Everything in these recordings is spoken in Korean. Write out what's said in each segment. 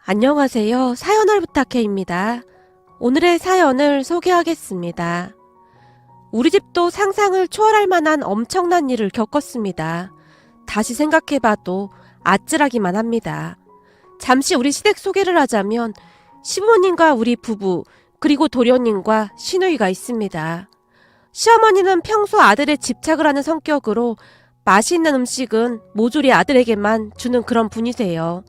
안녕하세요. 사연을 부탁해입니다. 오늘의 사연을 소개하겠습니다. 우리 집도 상상을 초월할 만한 엄청난 일을 겪었습니다. 다시 생각해봐도 아찔하기만 합니다. 잠시 우리 시댁 소개를 하자면 시부모님과 우리 부부 그리고 도련님과 시누이가 있습니다. 시어머니는 평소 아들에 집착을 하는 성격으로 맛있는 음식은 모조리 아들에게만 주는 그런 분이세요.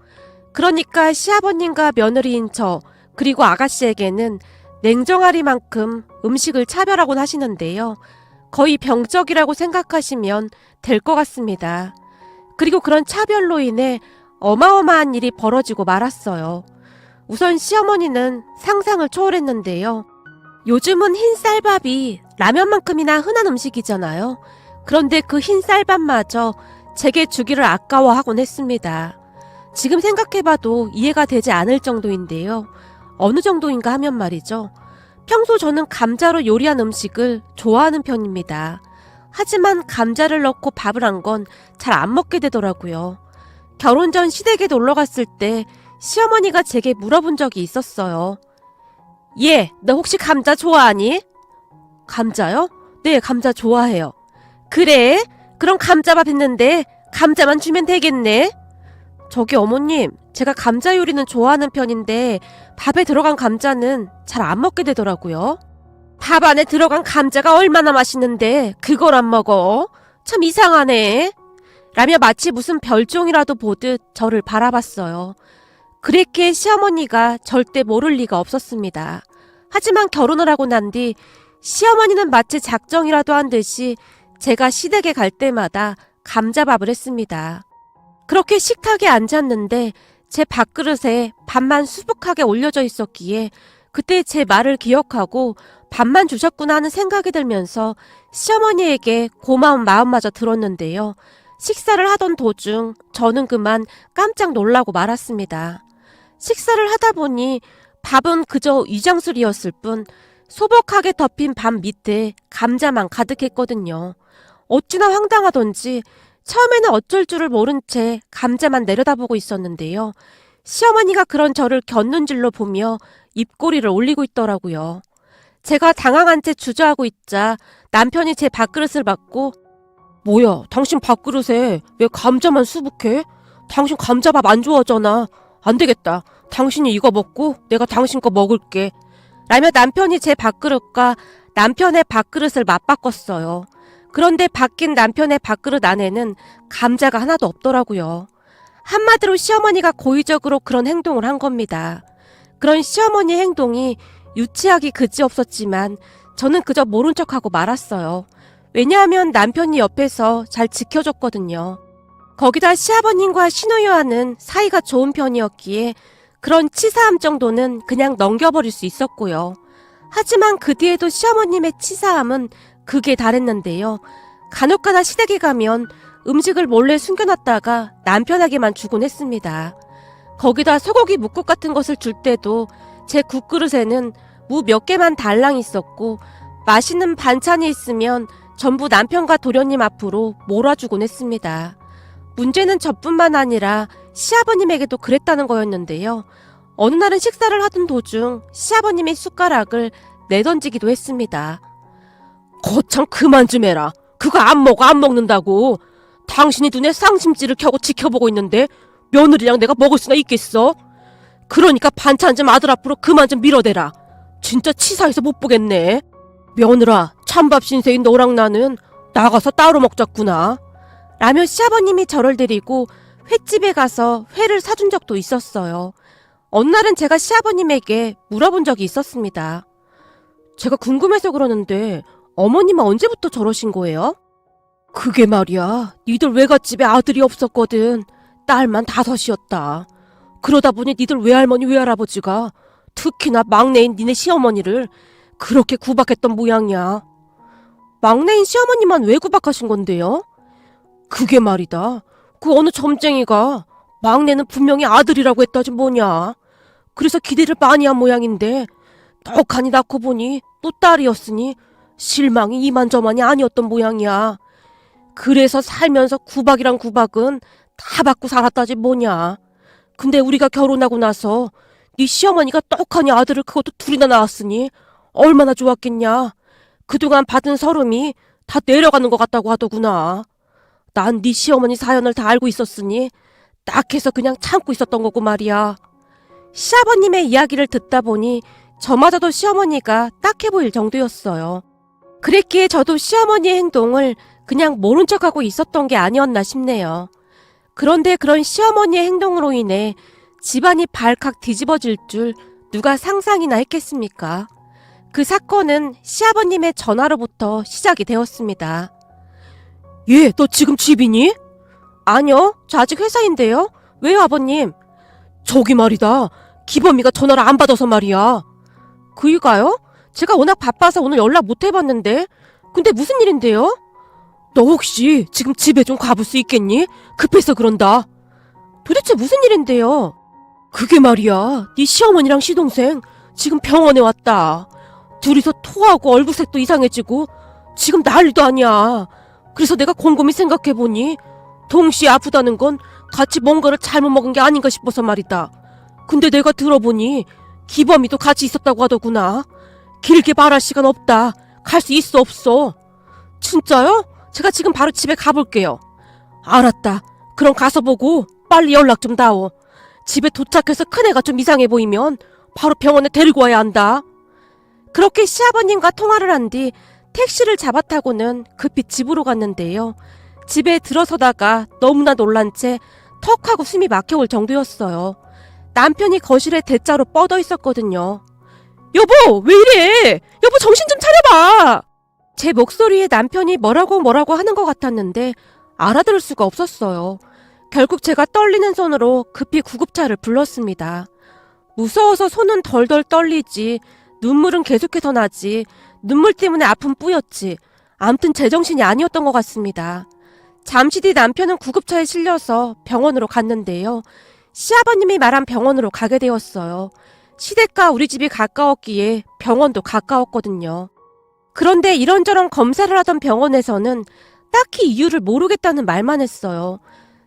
그러니까 시아버님과 며느리인 저 그리고 아가씨에게는 냉정하리만큼 음식을 차별하곤 하시는데요. 거의 병적이라고 생각하시면 될 것 같습니다. 그리고 그런 차별로 인해 어마어마한 일이 벌어지고 말았어요. 우선 시어머니는 상상을 초월했는데요. 요즘은 흰 쌀밥이 라면만큼이나 흔한 음식이잖아요. 그런데 그 흰 쌀밥마저 제게 주기를 아까워하곤 했습니다. 지금 생각해봐도 이해가 되지 않을 정도인데요. 어느 정도인가 하면 말이죠. 평소 저는 감자로 요리한 음식을 좋아하는 편입니다. 하지만 감자를 넣고 밥을 한 건 잘 안 먹게 되더라고요. 결혼 전 시댁에 놀러 갔을 때 시어머니가 제게 물어본 적이 있었어요. 얘, 너 혹시 감자 좋아하니? 감자요? 네, 감자 좋아해요. 그래? 그럼 감자밥 했는데 감자만 주면 되겠네? 저기 어머님, 제가 감자 요리는 좋아하는 편인데 밥에 들어간 감자는 잘 안 먹게 되더라고요. 밥 안에 들어간 감자가 얼마나 맛있는데 그걸 안 먹어? 참 이상하네. 라며 마치 무슨 별종이라도 보듯 저를 바라봤어요. 그렇게 시어머니가 절대 모를 리가 없었습니다. 하지만 결혼을 하고 난 뒤 시어머니는 마치 작정이라도 한 듯이 제가 시댁에 갈 때마다 감자밥을 했습니다. 그렇게 식탁에 앉았는데 제 밥그릇에 밥만 수북하게 올려져 있었기에 그때 제 말을 기억하고 밥만 주셨구나 하는 생각이 들면서 시어머니에게 고마운 마음마저 들었는데요. 식사를 하던 도중 저는 그만 깜짝 놀라고 말았습니다. 식사를 하다 보니 밥은 그저 위장술이었을 뿐 소복하게 덮인 밥 밑에 감자만 가득했거든요. 어찌나 황당하던지 처음에는 어쩔 줄을 모른 채 감자만 내려다보고 있었는데요. 시어머니가 그런 저를 곁눈질로 보며 입꼬리를 올리고 있더라고요. 제가 당황한 채 주저하고 있자 남편이 제 밥그릇을 받고 뭐야, 당신 밥그릇에 왜 감자만 수북해? 당신 감자밥 안 좋아하잖아. 안 되겠다. 당신이 이거 먹고 내가 당신 거 먹을게. 라며 남편이 제 밥그릇과 남편의 밥그릇을 맞바꿨어요. 그런데 바뀐 남편의 밥그릇 안에는 감자가 하나도 없더라고요. 한마디로 시어머니가 고의적으로 그런 행동을 한 겁니다. 그런 시어머니의 행동이 유치하기 그지없었지만 저는 그저 모른 척하고 말았어요. 왜냐하면 남편이 옆에서 잘 지켜줬거든요. 거기다 시아버님과 시누이와는 사이가 좋은 편이었기에 그런 치사함 정도는 그냥 넘겨버릴 수 있었고요. 하지만 그 뒤에도 시어머님의 치사함은 극에 달했는데요. 간혹가다 시댁에 가면 음식을 몰래 숨겨놨다가 남편에게만 주곤 했습니다. 거기다 소고기 묵국 같은 것을 줄 때도 제 국그릇에는 무 몇 개만 달랑 있었고 맛있는 반찬이 있으면 전부 남편과 도련님 앞으로 몰아주곤 했습니다. 문제는 저뿐만 아니라 시아버님에게도 그랬다는 거였는데요. 어느 날은 식사를 하던 도중 시아버님의 숟가락을 내던지기도 했습니다. 거참 그만 좀 해라. 그거 안 먹어 안 먹는다고. 당신이 눈에 쌍심지를 켜고 지켜보고 있는데 며느리랑 내가 먹을 수나 있겠어? 그러니까 반찬 좀 아들 앞으로 그만 좀 밀어대라. 진짜 치사해서 못 보겠네. 며느라, 찬밥 신세인 너랑 나는 나가서 따로 먹자꾸나. 라며 시아버님이 저를 데리고 횟집에 가서 회를 사준 적도 있었어요. 어느 날은 제가 시아버님에게 물어본 적이 있었습니다. 제가 궁금해서 그러는데 어머님은 언제부터 저러신 거예요? 그게 말이야, 니들 외갓집에 아들이 없었거든. 딸만 5이었다. 그러다 보니 니들 외할머니 외할아버지가 특히나 막내인 니네 시어머니를 그렇게 구박했던 모양이야. 막내인 시어머니만 왜 구박하신 건데요? 그게 말이다, 그 어느 점쟁이가 막내는 분명히 아들이라고 했다지 뭐냐. 그래서 기대를 많이 한 모양인데 떡하니 낳고 보니 또 딸이었으니 실망이 이만저만이 아니었던 모양이야. 그래서 살면서 구박이란 구박은 다 받고 살았다지 뭐냐. 근데 우리가 결혼하고 나서 네 시어머니가 떡하니 아들을 그것도 둘이나 낳았으니 얼마나 좋았겠냐. 그동안 받은 서름이 다 내려가는 것 같다고 하더구나. 난 네 시어머니 사연을 다 알고 있었으니 딱해서 그냥 참고 있었던 거고 말이야. 시아버님의 이야기를 듣다 보니 저마저도 시어머니가 딱해 보일 정도였어요. 그랬기에 저도 시어머니의 행동을 그냥 모른 척하고 있었던 게 아니었나 싶네요. 그런데 그런 시어머니의 행동으로 인해 집안이 발칵 뒤집어질 줄 누가 상상이나 했겠습니까? 그 사건은 시아버님의 전화로부터 시작이 되었습니다. 예, 너 지금 집이니? 아니요, 저 아직 회사인데요. 왜요, 아버님? 저기 말이다. 기범이가 전화를 안 받아서 말이야. 그이가요? 제가 워낙 바빠서 오늘 연락 못 해봤는데. 근데 무슨 일인데요? 너 혹시 지금 집에 좀 가볼 수 있겠니? 급해서 그런다. 도대체 무슨 일인데요? 그게 말이야, 네 시어머니랑 시동생 지금 병원에 왔다. 둘이서 토하고 얼굴색도 이상해지고 지금 난리도 아니야. 그래서 내가 곰곰이 생각해보니 동시에 아프다는 건 같이 뭔가를 잘못 먹은 게 아닌가 싶어서 말이다. 근데 내가 들어보니 기범이도 같이 있었다고 하더구나. 길게 말할 시간 없다. 갈 수 있어 없어? 진짜요? 제가 지금 바로 집에 가볼게요. 알았다. 그럼 가서 보고 빨리 연락 좀 다오. 집에 도착해서 큰애가 좀 이상해 보이면 바로 병원에 데리고 와야 한다. 그렇게 시아버님과 통화를 한 뒤 택시를 잡아 타고는 급히 집으로 갔는데요. 집에 들어서다가 너무나 놀란 채 턱하고 숨이 막혀올 정도였어요. 남편이 거실에 대자로 뻗어 있었거든요. 여보, 왜 이래? 여보, 정신 좀 차려봐! 제 목소리에 남편이 뭐라고 하는 것 같았는데 알아들을 수가 없었어요. 결국 제가 떨리는 손으로 급히 구급차를 불렀습니다. 무서워서 손은 덜덜 떨리지, 눈물은 계속해서 나지, 눈물 때문에 아픔 뿌였지. 암튼 제정신이 아니었던 것 같습니다. 잠시 뒤 남편은 구급차에 실려서 병원으로 갔는데요. 시아버님이 말한 병원으로 가게 되었어요. 시댁과 우리 집이 가까웠기에 병원도 가까웠거든요. 그런데 이런저런 검사를 하던 병원에서는 딱히 이유를 모르겠다는 말만 했어요.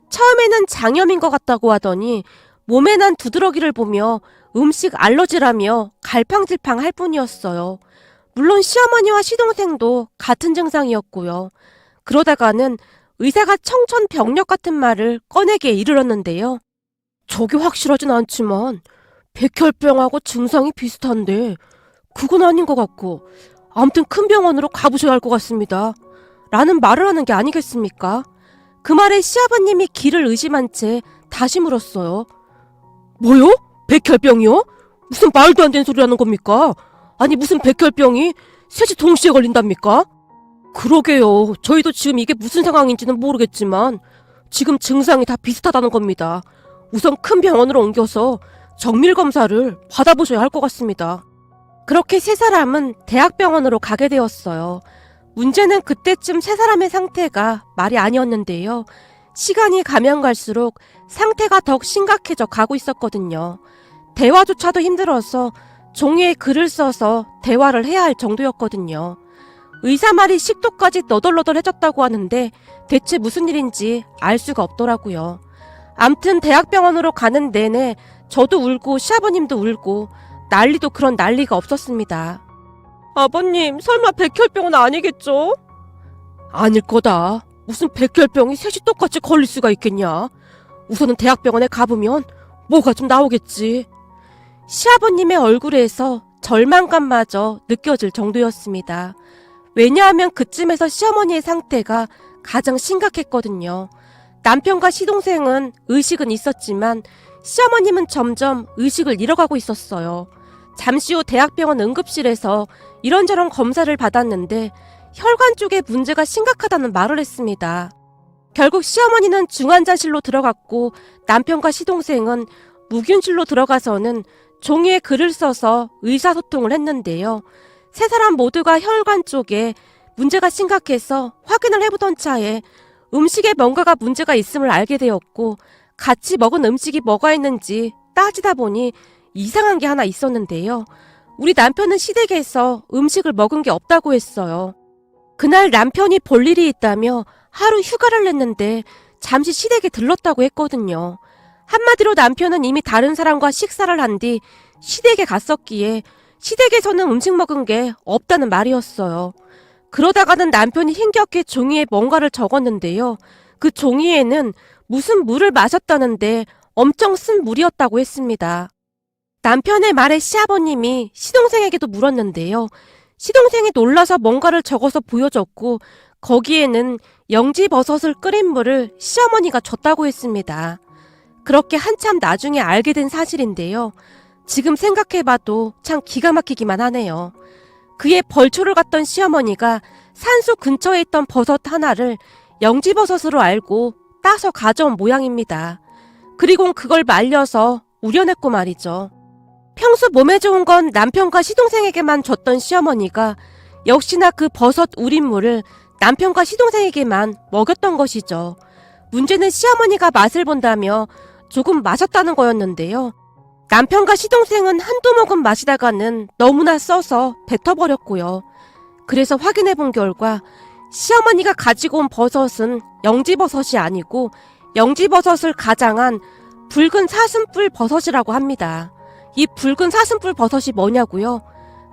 처음에는 장염인 것 같다고 하더니 몸에 난 두드러기를 보며 음식 알러지라며 갈팡질팡 할 뿐이었어요. 물론 시어머니와 시동생도 같은 증상이었고요. 그러다가는 의사가 청천벽력 같은 말을 꺼내기에 이르렀는데요. 저게 확실하진 않지만 백혈병하고 증상이 비슷한데 그건 아닌 것 같고 아무튼 큰 병원으로 가보셔야 할 것 같습니다. 라는 말을 하는 게 아니겠습니까? 그 말에 시아버님이 기를 의심한 채 다시 물었어요. 뭐요? 백혈병이요? 무슨 말도 안 되는 소리 하는 겁니까? 아니 무슨 백혈병이 셋이 동시에 걸린답니까? 그러게요. 저희도 지금 이게 무슨 상황인지는 모르겠지만 지금 증상이 다 비슷하다는 겁니다. 우선 큰 병원으로 옮겨서 정밀검사를 받아보셔야 할 것 같습니다. 그렇게 세 사람은 대학병원으로 가게 되었어요. 문제는 그때쯤 세 사람의 상태가 말이 아니었는데요. 시간이 가면 갈수록 상태가 더욱 심각해져 가고 있었거든요. 대화조차도 힘들어서 종이에 글을 써서 대화를 해야 할 정도였거든요. 의사 말이 식도까지 너덜너덜해졌다고 하는데 대체 무슨 일인지 알 수가 없더라고요. 암튼 대학병원으로 가는 내내 저도 울고 시아버님도 울고 난리도 그런 난리가 없었습니다. 아버님, 설마 백혈병은 아니겠죠? 아닐 거다. 무슨 백혈병이 셋이 똑같이 걸릴 수가 있겠냐. 우선은 대학병원에 가보면 뭐가 좀 나오겠지. 시아버님의 얼굴에서 절망감마저 느껴질 정도였습니다. 왜냐하면 그쯤에서 시어머니의 상태가 가장 심각했거든요. 남편과 시동생은 의식은 있었지만 시어머님은 점점 의식을 잃어가고 있었어요. 잠시 후 대학병원 응급실에서 이런저런 검사를 받았는데 혈관 쪽에 문제가 심각하다는 말을 했습니다. 결국 시어머니는 중환자실로 들어갔고 남편과 시동생은 무균실로 들어가서는 종이에 글을 써서 의사소통을 했는데요. 세 사람 모두가 혈관 쪽에 문제가 심각해서 확인을 해보던 차에 음식에 뭔가가 문제가 있음을 알게 되었고 같이 먹은 음식이 뭐가 있는지 따지다 보니 이상한 게 하나 있었는데요. 우리 남편은 시댁에서 음식을 먹은 게 없다고 했어요. 그날 남편이 볼 일이 있다며 하루 휴가를 냈는데 잠시 시댁에 들렀다고 했거든요. 한마디로 남편은 이미 다른 사람과 식사를 한 뒤 시댁에 갔었기에 시댁에서는 음식 먹은 게 없다는 말이었어요. 그러다가는 남편이 힘겹게 종이에 뭔가를 적었는데요. 그 종이에는 무슨 물을 마셨다는데 엄청 쓴 물이었다고 했습니다. 남편의 말에 시아버님이 시동생에게도 물었는데요. 시동생이 놀라서 뭔가를 적어서 보여줬고 거기에는 영지버섯을 끓인 물을 시어머니가 줬다고 했습니다. 그렇게 한참 나중에 알게 된 사실인데요. 지금 생각해봐도 참 기가 막히기만 하네요. 그의 벌초를 갔던 시어머니가 산수 근처에 있던 버섯 하나를 영지버섯으로 알고 따서 가져온 모양입니다. 그리고 그걸 말려서 우려냈고 말이죠. 평소 몸에 좋은 건 남편과 시동생에게만 줬던 시어머니가 역시나 그 버섯 우린물을 남편과 시동생에게만 먹였던 것이죠. 문제는 시어머니가 맛을 본다며 조금 마셨다는 거였는데요. 남편과 시동생은 한두 모금 마시다가는 너무나 써서 뱉어버렸고요. 그래서 확인해 본 결과 시어머니가 가지고 온 버섯은 영지버섯이 아니고 영지버섯을 가장한 붉은 사슴뿔 버섯이라고 합니다. 이 붉은 사슴뿔 버섯이 뭐냐고요?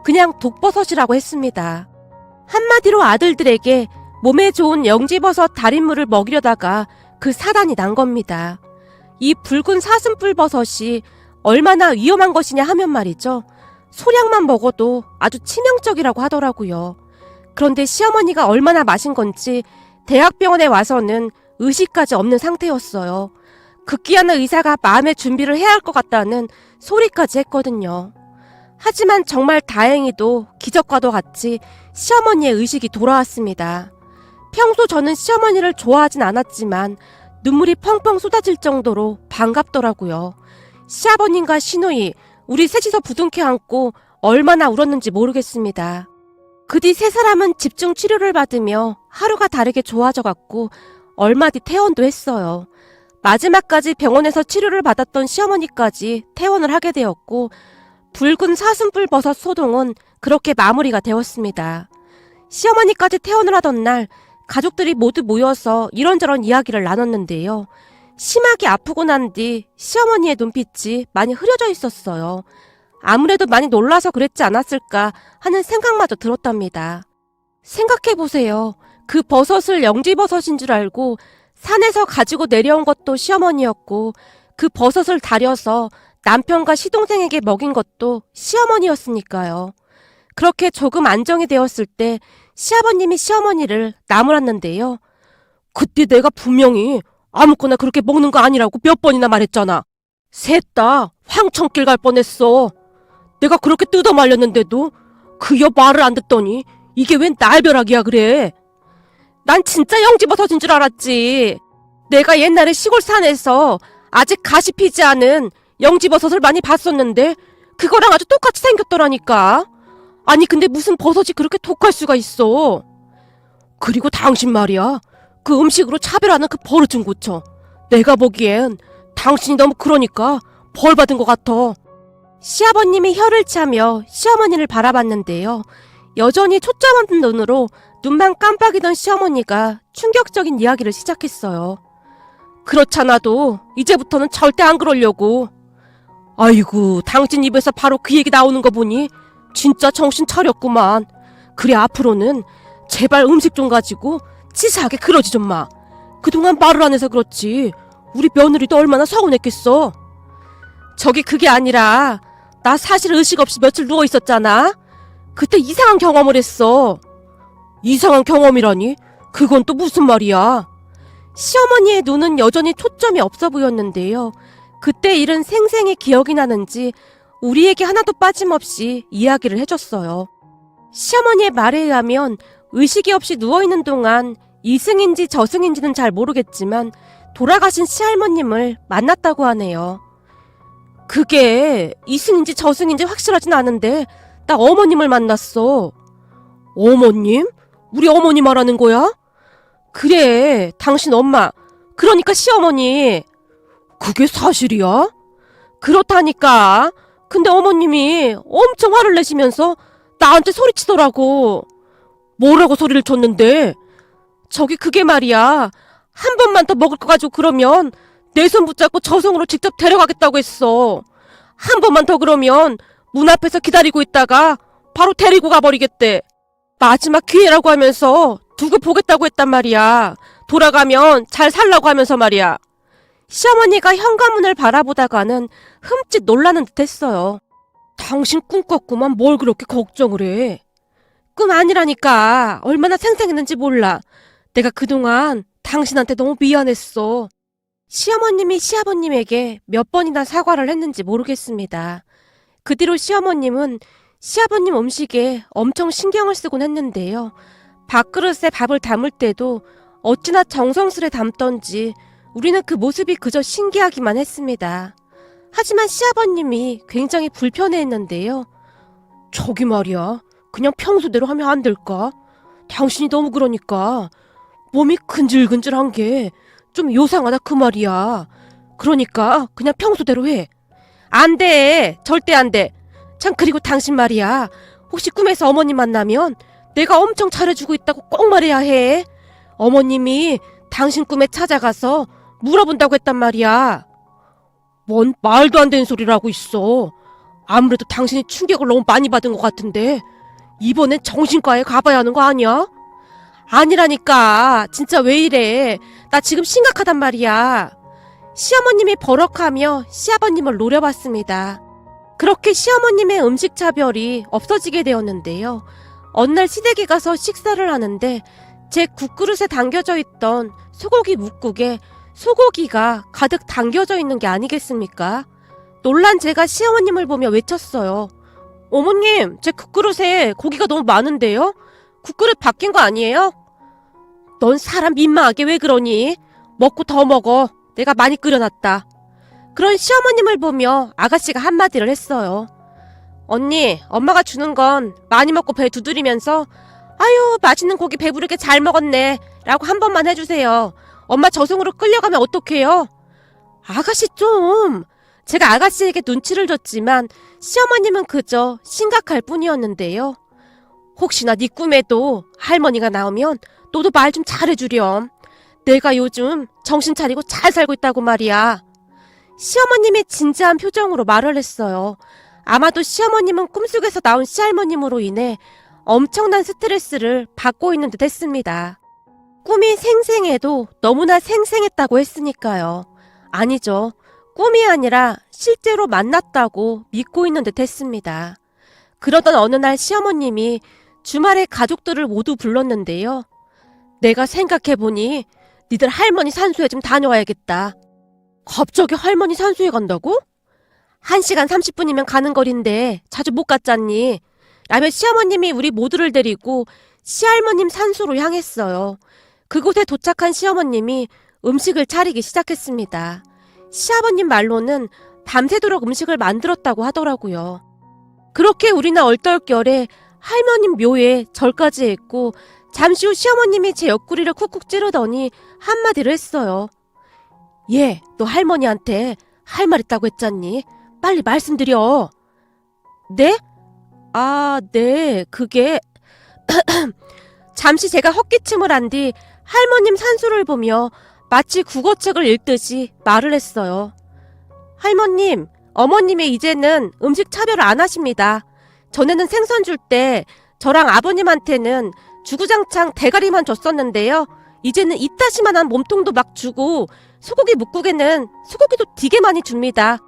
그냥 독버섯이라고 했습니다. 한마디로 아들들에게 몸에 좋은 영지버섯 달인물을 먹이려다가 그 사단이 난 겁니다. 이 붉은 사슴뿔 버섯이 얼마나 위험한 것이냐 하면 말이죠. 소량만 먹어도 아주 치명적이라고 하더라고요. 그런데 시어머니가 얼마나 마신 건지 대학병원에 와서는 의식까지 없는 상태였어요. 극기하는 의사가 마음의 준비를 해야 할 것 같다는 소리까지 했거든요. 하지만 정말 다행히도 기적과도 같이 시어머니의 의식이 돌아왔습니다. 평소 저는 시어머니를 좋아하진 않았지만 눈물이 펑펑 쏟아질 정도로 반갑더라고요. 시아버님과 시누이, 우리 셋이서 부둥켜 안고 얼마나 울었는지 모르겠습니다. 그 뒤 세 사람은 집중 치료를 받으며 하루가 다르게 좋아져갔고 얼마 뒤 퇴원도 했어요. 마지막까지 병원에서 치료를 받았던 시어머니까지 퇴원을 하게 되었고 붉은 사슴뿔 버섯 소동은 그렇게 마무리가 되었습니다. 시어머니까지 퇴원을 하던 날 가족들이 모두 모여서 이런저런 이야기를 나눴는데요. 심하게 아프고 난 뒤 시어머니의 눈빛이 많이 흐려져 있었어요. 아무래도 많이 놀라서 그랬지 않았을까 하는 생각마저 들었답니다. 생각해보세요. 그 버섯을 영지버섯인 줄 알고 산에서 가지고 내려온 것도 시어머니였고 그 버섯을 다려서 남편과 시동생에게 먹인 것도 시어머니였으니까요. 그렇게 조금 안정이 되었을 때 시아버님이 시어머니를 나무랐는데요. 그때 내가 분명히 아무거나 그렇게 먹는 거 아니라고 몇 번이나 말했잖아. 셋 다 황천길 갈 뻔했어. 내가 그렇게 뜯어 말렸는데도 그 여 말을 안 듣더니 이게 웬 날벼락이야 그래. 난 진짜 영지버섯인 줄 알았지. 내가 옛날에 시골 산에서 아직 가시 피지 않은 영지버섯을 많이 봤었는데 그거랑 아주 똑같이 생겼더라니까. 아니 근데 무슨 버섯이 그렇게 독할 수가 있어. 그리고 당신 말이야. 그 음식으로 차별하는 그 버릇 좀 고쳐. 내가 보기엔 당신이 너무 그러니까 벌 받은 것 같아. 시아버님이 혀를 차며 시어머니를 바라봤는데요. 여전히 초점 없는 눈으로 눈만 깜빡이던 시어머니가 충격적인 이야기를 시작했어요. 그렇잖아도 이제부터는 절대 안 그러려고. 아이고 당신 입에서 바로 그 얘기 나오는 거 보니 진짜 정신 차렸구만. 그래 앞으로는 제발 음식 좀 가지고 치사하게 그러지 좀 마. 그동안 말을 안 해서 그렇지 우리 며느리도 얼마나 서운했겠어. 저기 그게 아니라 나 사실 의식 없이 며칠 누워있었잖아. 그때 이상한 경험을 했어. 이상한 경험이라니? 그건 또 무슨 말이야? 시어머니의 눈은 여전히 초점이 없어 보였는데요. 그때 일은 생생히 기억이 나는지 우리에게 하나도 빠짐없이 이야기를 해줬어요. 시어머니의 말에 의하면 의식이 없이 누워있는 동안 이승인지 저승인지는 잘 모르겠지만 돌아가신 시할머님을 만났다고 하네요. 그게 이승인지 저승인지 확실하진 않은데 나 어머님을 만났어. 어머님? 우리 어머니 말하는 거야? 그래, 당신 엄마. 그러니까 시어머니. 그게 사실이야? 그렇다니까. 근데 어머님이 엄청 화를 내시면서 나한테 소리치더라고. 뭐라고 소리를 쳤는데? 저기 그게 말이야. 한 번만 더 먹을 거 가지고 그러면 내 손 붙잡고 저승으로 직접 데려가겠다고 했어. 한 번만 더 그러면 문 앞에서 기다리고 있다가 바로 데리고 가버리겠대. 마지막 기회라고 하면서 두고 보겠다고 했단 말이야. 돌아가면 잘 살라고 하면서 말이야. 시어머니가 현관문을 바라보다가는 흠칫 놀라는 듯 했어요. 당신 꿈 꿨구만. 뭘 그렇게 걱정을 해. 꿈 아니라니까. 얼마나 생생했는지 몰라. 내가 그동안 당신한테 너무 미안했어. 시어머님이 시아버님에게 몇 번이나 사과를 했는지 모르겠습니다. 그 뒤로 시어머님은 시아버님 음식에 엄청 신경을 쓰곤 했는데요. 밥그릇에 밥을 담을 때도 어찌나 정성스레 담던지 우리는 그 모습이 그저 신기하기만 했습니다. 하지만 시아버님이 굉장히 불편해했는데요. 저기 말이야, 그냥 평소대로 하면 안 될까? 당신이 너무 그러니까 몸이 근질근질한 게 좀 요상하다 그 말이야. 그러니까 그냥 평소대로 해. 안 돼. 절대 안 돼. 참, 그리고 당신 말이야. 혹시 꿈에서 어머님 만나면 내가 엄청 잘해주고 있다고 꼭 말해야 해. 어머님이 당신 꿈에 찾아가서 물어본다고 했단 말이야. 뭔 말도 안 되는 소리를 하고 있어. 아무래도 당신이 충격을 너무 많이 받은 것 같은데 이번엔 정신과에 가봐야 하는 거 아니야? 아니라니까. 진짜 왜 이래. 나 지금 심각하단 말이야. 시어머님이 버럭하며 시아버님을 노려봤습니다. 그렇게 시어머님의 음식 차별이 없어지게 되었는데요. 어느 날 시댁에 가서 식사를 하는데 제 국그릇에 담겨져 있던 소고기 묵국에 소고기가 가득 담겨져 있는 게 아니겠습니까? 놀란 제가 시어머님을 보며 외쳤어요. 어머님, 제 국그릇에 고기가 너무 많은데요? 국그릇 바뀐 거 아니에요? 넌 사람 민망하게 왜 그러니? 먹고 더 먹어. 내가 많이 끓여놨다. 그런 시어머님을 보며 아가씨가 한마디를 했어요. 언니, 엄마가 주는 건 많이 먹고 배 두드리면서 아유, 맛있는 고기 배부르게 잘 먹었네 라고 한 번만 해주세요. 엄마 저승으로 끌려가면 어떡해요? 아가씨 좀. 제가 아가씨에게 눈치를 줬지만 시어머님은 그저 심각할 뿐이었는데요. 혹시나 네 꿈에도 할머니가 나오면 너도 말 좀 잘해주렴. 내가 요즘 정신 차리고 잘 살고 있다고 말이야. 시어머님이 진지한 표정으로 말을 했어요. 아마도 시어머님은 꿈속에서 나온 시할머님으로 인해 엄청난 스트레스를 받고 있는 듯 했습니다. 꿈이 생생해도 너무나 생생했다고 했으니까요. 아니죠. 꿈이 아니라 실제로 만났다고 믿고 있는 듯 했습니다. 그러던 어느 날 시어머님이 주말에 가족들을 모두 불렀는데요. 내가 생각해보니 니들 할머니 산소에 좀 다녀와야겠다. 갑자기 할머니 산소에 간다고? 1시간 30분이면 가는 거리인데 자주 못 갔잖니? 라며 시어머님이 우리 모두를 데리고 시할머님 산소로 향했어요. 그곳에 도착한 시어머님이 음식을 차리기 시작했습니다. 시아버님 말로는 밤새도록 음식을 만들었다고 하더라고요. 그렇게 우리는 얼떨결에 할머님 묘에 절까지 했고 잠시 후 시어머님이 제 옆구리를 쿡쿡 찌르더니 한마디를 했어요. 얘, 너 할머니한테 할 말 있다고 했잖니? 빨리 말씀드려. 네? 아, 네, 그게... 잠시 제가 헛기침을 한 뒤 할머님 산소를 보며 마치 국어책을 읽듯이 말을 했어요. 할머님, 어머님이 이제는 음식 차별을 안 하십니다. 전에는 생선 줄 때 저랑 아버님한테는 주구장창 대가리만 줬었는데요. 이제는 이따시만한 몸통도 막 주고 소고기 묵국에는 소고기도 되게 많이 줍니다.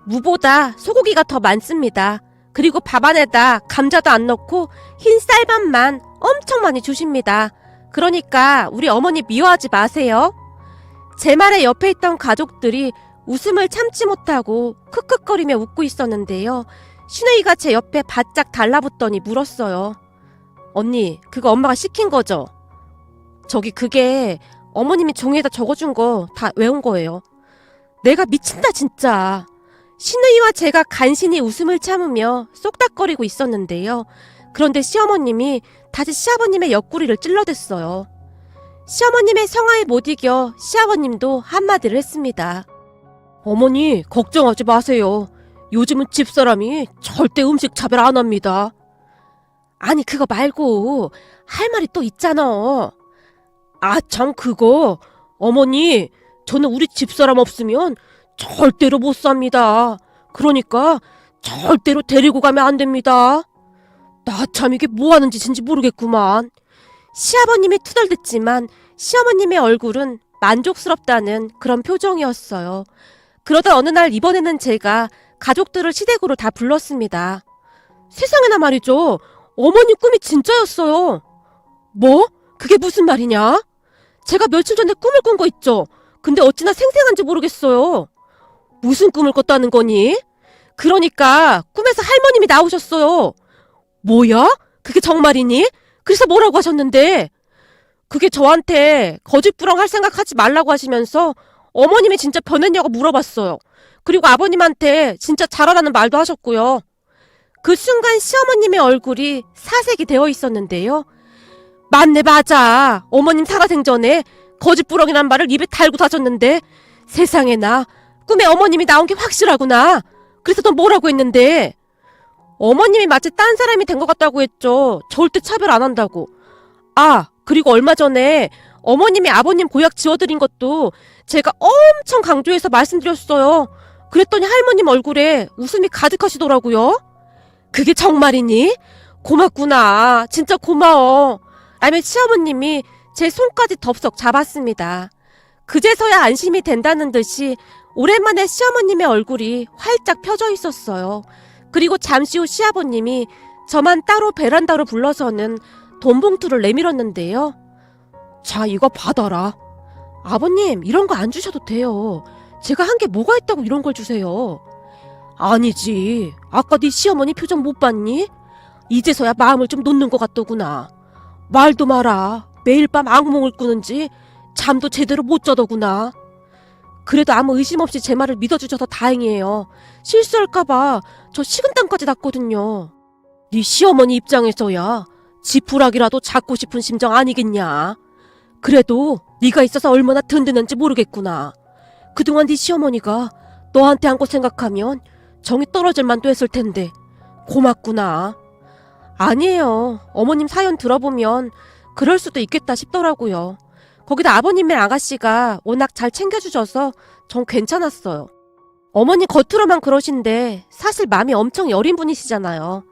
무보다 소고기가 더 많습니다. 그리고 밥 안에다 감자도 안 넣고 흰 쌀밥만 엄청 많이 주십니다. 그러니까 우리 어머니 미워하지 마세요. 제 말에 옆에 있던 가족들이 웃음을 참지 못하고 크크거리며 웃고 있었는데요. 신우이가 제 옆에 바짝 달라붙더니 물었어요. 언니, 그거 엄마가 시킨 거죠? 저기 그게 어머님이 종이에다 적어준 거 다 외운 거예요. 내가 미친다 진짜. 신우이와 제가 간신히 웃음을 참으며 쏙닥거리고 있었는데요. 그런데 시어머님이 다시 시아버님의 옆구리를 찔러댔어요. 시어머님의 성화에 못 이겨 시아버님도 한마디를 했습니다. 어머니, 걱정하지 마세요. 요즘은 집사람이 절대 음식 차별 안 합니다. 아니, 그거 말고 할 말이 또 있잖아. 아, 참 그거. 어머니, 저는 우리 집사람 없으면 절대로 못 삽니다. 그러니까 절대로 데리고 가면 안 됩니다. 나 참 이게 뭐 하는 짓인지 모르겠구만. 시아버님이 투덜댔지만 시어머님의 얼굴은 만족스럽다는 그런 표정이었어요. 그러다 어느 날 이번에는 제가 가족들을 시댁으로 다 불렀습니다. 세상에나 말이죠. 어머님 꿈이 진짜였어요. 뭐? 그게 무슨 말이냐? 제가 며칠 전에 꿈을 꾼 거 있죠? 근데 어찌나 생생한지 모르겠어요. 무슨 꿈을 꿨다는 거니? 그러니까 꿈에서 할머님이 나오셨어요. 뭐야? 그게 정말이니? 그래서 뭐라고 하셨는데? 그게 저한테 거짓부렁 할 생각하지 말라고 하시면서 어머님이 진짜 변했냐고 물어봤어요. 그리고 아버님한테 진짜 잘하라는 말도 하셨고요. 그 순간 시어머님의 얼굴이 사색이 되어 있었는데요. 맞네, 맞아. 어머님 살아생전에 거짓부렁이란 말을 입에 달고 다셨는데 세상에나 꿈에 어머님이 나온 게 확실하구나. 그래서 넌 뭐라고 했는데? 어머님이 마치 딴 사람이 된 것 같다고 했죠. 절대 차별 안 한다고. 아, 그리고 얼마 전에 어머님이 아버님 보약 지워드린 것도 제가 엄청 강조해서 말씀드렸어요. 그랬더니 할머님 얼굴에 웃음이 가득하시더라고요. 그게 정말이니? 고맙구나. 진짜 고마워. 라며 시어머님이 제 손까지 덥석 잡았습니다. 그제서야 안심이 된다는 듯이 오랜만에 시어머님의 얼굴이 활짝 펴져 있었어요. 그리고 잠시 후 시아버님이 저만 따로 베란다로 불러서는 돈 봉투를 내밀었는데요. 자, 이거 받아라. 아버님, 이런 거 안 주셔도 돼요. 제가 한 게 뭐가 있다고 이런 걸 주세요. 아니지. 아까 네 시어머니 표정 못 봤니? 이제서야 마음을 좀 놓는 것 같더구나. 말도 마라. 매일 밤 악몽을 꾸는지 잠도 제대로 못 자더구나. 그래도 아무 의심 없이 제 말을 믿어주셔서 다행이에요. 실수할까봐 저 식은땀까지 났거든요. 네 시어머니 입장에서야 지푸라기라도 잡고 싶은 심정 아니겠냐. 그래도 네가 있어서 얼마나 든든한지 모르겠구나. 그동안 네 시어머니가 너한테 한 거 생각하면 정이 떨어질 만도 했을 텐데 고맙구나. 아니에요. 어머님 사연 들어보면 그럴 수도 있겠다 싶더라고요. 거기다 아버님의 아가씨가 워낙 잘 챙겨주셔서 전 괜찮았어요. 어머니 겉으로만 그러신데 사실 마음이 엄청 여린 분이시잖아요.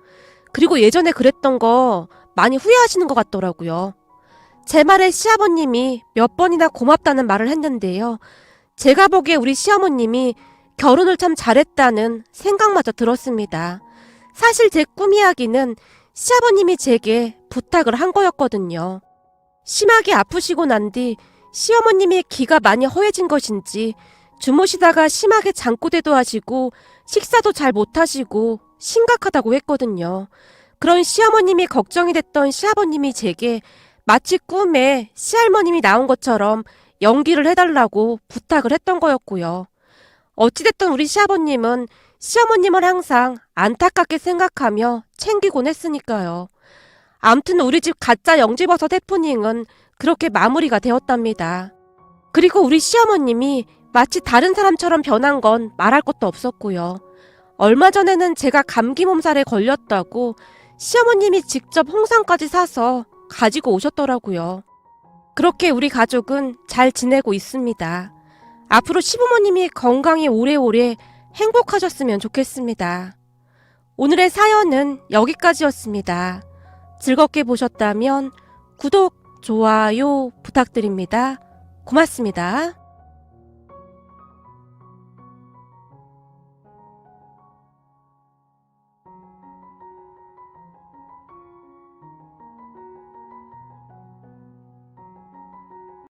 그리고 예전에 그랬던 거 많이 후회하시는 것 같더라고요. 제 말에 시아버님이 몇 번이나 고맙다는 말을 했는데요. 제가 보기에 우리 시어머님이 결혼을 참 잘했다는 생각마저 들었습니다. 사실 제 꿈 이야기는 시아버님이 제게 부탁을 한 거였거든요. 심하게 아프시고 난 뒤 시어머님이 기가 많이 허해진 것인지 주무시다가 심하게 잠꼬대도 하시고 식사도 잘 못하시고 심각하다고 했거든요. 그런 시어머님이 걱정이 됐던 시아버님이 제게 마치 꿈에 시할머님이 나온 것처럼 연기를 해달라고 부탁을 했던 거였고요. 어찌됐든 우리 시아버님은 시어머님을 항상 안타깝게 생각하며 챙기곤 했으니까요. 암튼 우리 집 가짜 영지버섯 해프닝은 그렇게 마무리가 되었답니다. 그리고 우리 시어머님이 마치 다른 사람처럼 변한 건 말할 것도 없었고요. 얼마 전에는 제가 감기 몸살에 걸렸다고 시어머님이 직접 홍삼까지 사서 가지고 오셨더라고요. 그렇게 우리 가족은 잘 지내고 있습니다. 앞으로 시부모님이 건강히 오래오래 행복하셨으면 좋겠습니다. 오늘의 사연은 여기까지였습니다. 즐겁게 보셨다면 구독, 좋아요 부탁드립니다. 고맙습니다.